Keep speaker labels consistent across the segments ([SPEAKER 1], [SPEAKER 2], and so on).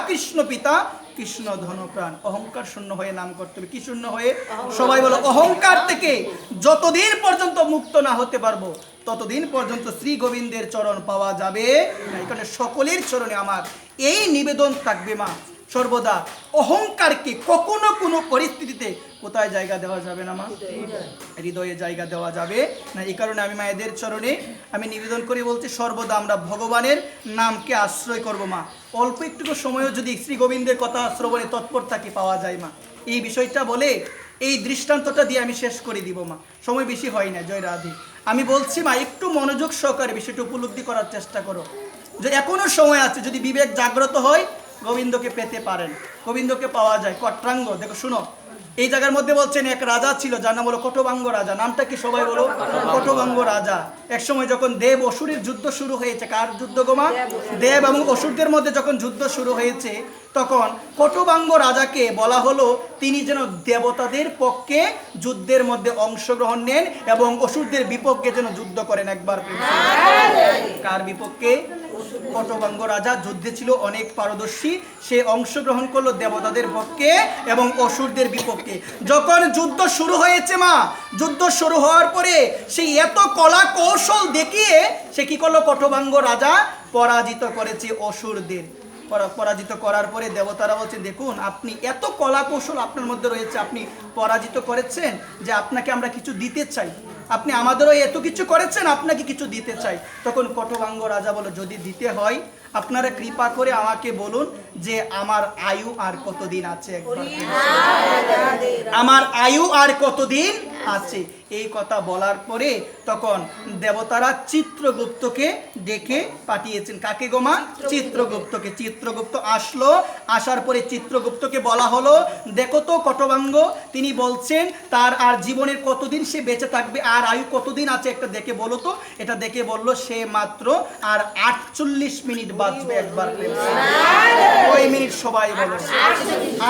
[SPEAKER 1] কৃষ্ণ পিতা কৃষ্ণ ধনপ্রাণ। অহংকার শূন্য হয়ে নাম করতে হবে। কি শূন্য হয়ে? সবাই বলো, অহংকার থেকে যতদিন পর্যন্ত মুক্ত না হতে পারবো ততদিন পর্যন্ত শ্রী গোবিন্দের চরণ পাওয়া যাবে না। এখানে সকলের চরণে আমার এই নিবেদন থাকবে মা, সর্বদা অহংকারকে কখনো কোনো পরিস্থিতিতে কোথায় জায়গা দেওয়া যাবে না মা? হৃদয়ে জায়গা দেওয়া যাবে না। এই কারণে আমি মায়েদের চরণে আমি নিবেদন করে বলছি, সর্বদা আমরা ভগবানের নামকে আশ্রয় করব মা। অল্প একটু সময়ও যদি শ্রী গোবিন্দের কথা শ্রবণে তৎপর থাকি পাওয়া যায় মা। এই বিষয়টা বলে এই দৃষ্টান্তটা দিয়ে আমি শেষ করে দিব মা, সময় বেশি হয় না। জয় রাধে। আমি বলছি মা, একটু মনোযোগ সহকারে বিষয়টা উপলব্ধি করার চেষ্টা করো যে এখনো সময় আছে। যদি বিবেক জাগ্রত হয় গোবিন্দকে পেতে পারেন, গোবিন্দকে পাওয়া যায়। কট্রাঙ্গ দেখো, শুনো, এই জায়গার মধ্যে বলছেন এক রাজা ছিল যার নাম হলো কটবাঙ্গ রাজা। নামটা কি সবাই বলো? কটবাঙ্গ রাজা। এক সময় যখন দেব অসুরের যুদ্ধ শুরু হয়েছে, কার যুদ্ধ গোমা? দেব এবং অসুরদের মধ্যে যখন যুদ্ধ শুরু হয়েছে তখন কটবাঙ্গ রাজাকে বলা হলো তিনি যেন দেবতাদের পক্ষে যুদ্ধের মধ্যে অংশগ্রহণ নেন এবং অসুরদের বিপক্ষে যেন যুদ্ধ করেন। একবার কার বিপক্ষে? কটবাঙ্গ রাজা যুদ্ধে ছিল অনেক পারদর্শী, সে অংশগ্রহণ করলো দেবতাদের পক্ষে এবং অসুরদের বিপক্ষে। যখন যুদ্ধ শুরু হয়েছে মা, যুদ্ধ শুরু হওয়ার পরে সেই এত কলা কৌশল দেখিয়ে সে কি করলো? কটবাঙ্গ রাজা পরাজিত করেছে অসুরদের। পরাজিত করার পরে দেবতারা বলছেন, দেখুন আপনি এত কলা কৌশল আপনার মধ্যে রয়েছে, আপনি পরাজিত করেছেন যে আপনাকে আমরা কিছু দিতে চাই, আপনি আমাদেরও এত কিছু করেছেন, আপনাকে কিছু দিতে চাই। তখন কটবাঙ্গ রাজা বলে, যদি দিতে হয় আপনারা কৃপা করে আমাকে বলুন যে আমার আয়ু আর কতদিন আছে। আমার আয়ু আর কতদিন আছে। এই কথা বলার পরে তখন দেবতারা চিত্রগুপ্তকে ডেকে পাঠিয়েছেন। কাকে গোমা? চিত্রগুপ্তকে। চিত্রগুপ্ত আসলো, আসার পরে চিত্রগুপ্তকে বলা হলো, দেখো তো কটবাঙ্গ তিনি বলছেন তার আর জীবনের কতদিন সে বেঁচে থাকবে, আর আয়ু কতদিন আছে একটা দেখে বলো তো। এটা দেখে বলল সে মাত্র আর 48 মিনিট বাঁচবে। একবার ওই মিনিট সবাই বলো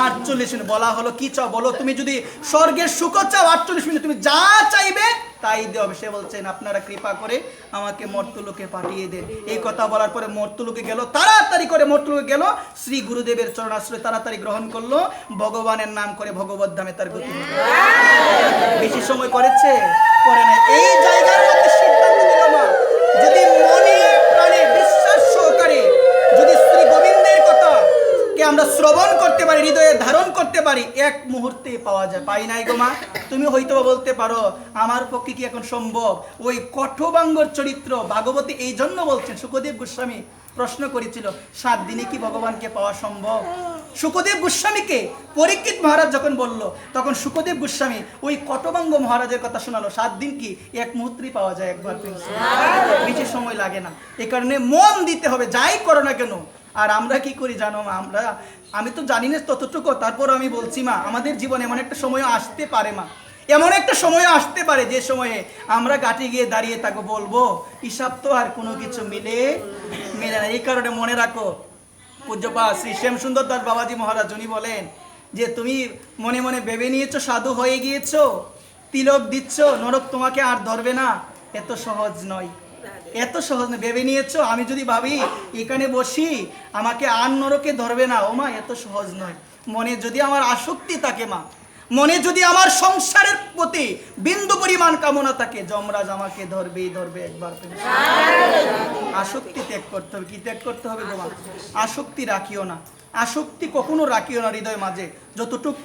[SPEAKER 1] 48 মিনিট। বলা হলো কি চাও বলো, তুমি যদি স্বর্গের সুখ চাও 48 মিনিট তুমি যা চাইবে তাই দেবে। সে বলছেন আপনারা কৃপা করে আমাকে মর্তলোকে পাঠিয়ে দেন। এই কথা বলার পরে মর্তলোকে গেল, তাড়াতাড়ি করে মর্তলোকে গেল, শ্রী গুরুদেবের চরণাশ্রয় তাড়াতাড়ি গ্রহণ করলো, ভগবানের নাম করে ভগবত ধামে তার গতি। বেশি সময় করেছে? করে না। এই জায়গার মধ্যে সিদ্ধান্ত নিল মা, যদি মনে প্রাণে বিশ্বাস সহকারে যদি শ্রী গোবিন্দের কথা কে আমরা শ্রবণ করতে পারি, হৃদয়ে ধারণ করতে পারি, এক মুহূর্তে পাওয়া যায়। পাই নাই গো মা? তুমি হয়তো বলতে পারো আমার পক্ষে কি এখন সম্ভব? ওই কটবাঙ্গর চরিত্র ভাগবতী এই জন্য বলছেন। শুকদেব গোস্বামী প্রশ্ন করেছিল 7 দিনে কি ভগবানকে পাওয়া সম্ভব? শুকদেব গোস্বামীকে পরীক্ষিত মহারাজ যখন বলল তখন শুকদেব গোস্বামী ওই কটবাঙ্গ মহারাজের কথা শোনালো, 7 দিন কি এক মুহূর্তেই পাওয়া যায়। একবার বেশি সময় লাগে না। এই কারণে মন দিতে হবে, যাই করো না কেন। আর আমরা কি করি জানো মা? আমি তো জানি না ততটুকু, তারপর আমি বলছি মা, আমাদের জীবনে এমন একটা সময় আসতে পারে মা, এমন একটা সময় আসতে পারে যে সময়ে আমরা ঘাটে গিয়ে দাঁড়িয়ে থাকবো, বলবো হিসাব তো আর কোনো কিছু মিলে না। এই কারণে মনে রাখো, পূজ্যপা শ্রী শ্যাম সুন্দর দাস বাবাজি মহারাজ উনি বলেন যে তুমি মনে মনে ভেবে নিয়েছো সাধু হয়ে গিয়েছো, তিলক দিচ্ছ, নরক তোমাকে আর ধরবে না। এত সহজ নয়, এত সহজ নয়। ভেবে নিয়েছো আমি যদি ভাবি এখানে বসি আমাকে আর নরকে ধরবে না, ও মা এত সহজ নয়। মনে যদি আমার আসক্তি থাকে মা, মনে যদি আমার সংসারের প্রতি বিন্দু পরিমাণ কামনা থাকে, যমরাজ আমাকে ধরবেই ধরবে। একবার আসক্তি ত্যাগ করতে হবে। কি ত্যাগ করতে হবে গো মা? আসক্তি রাখিও না, আসক্তি কখনো রাখিও না হৃদয় মাঝে। যতটুকু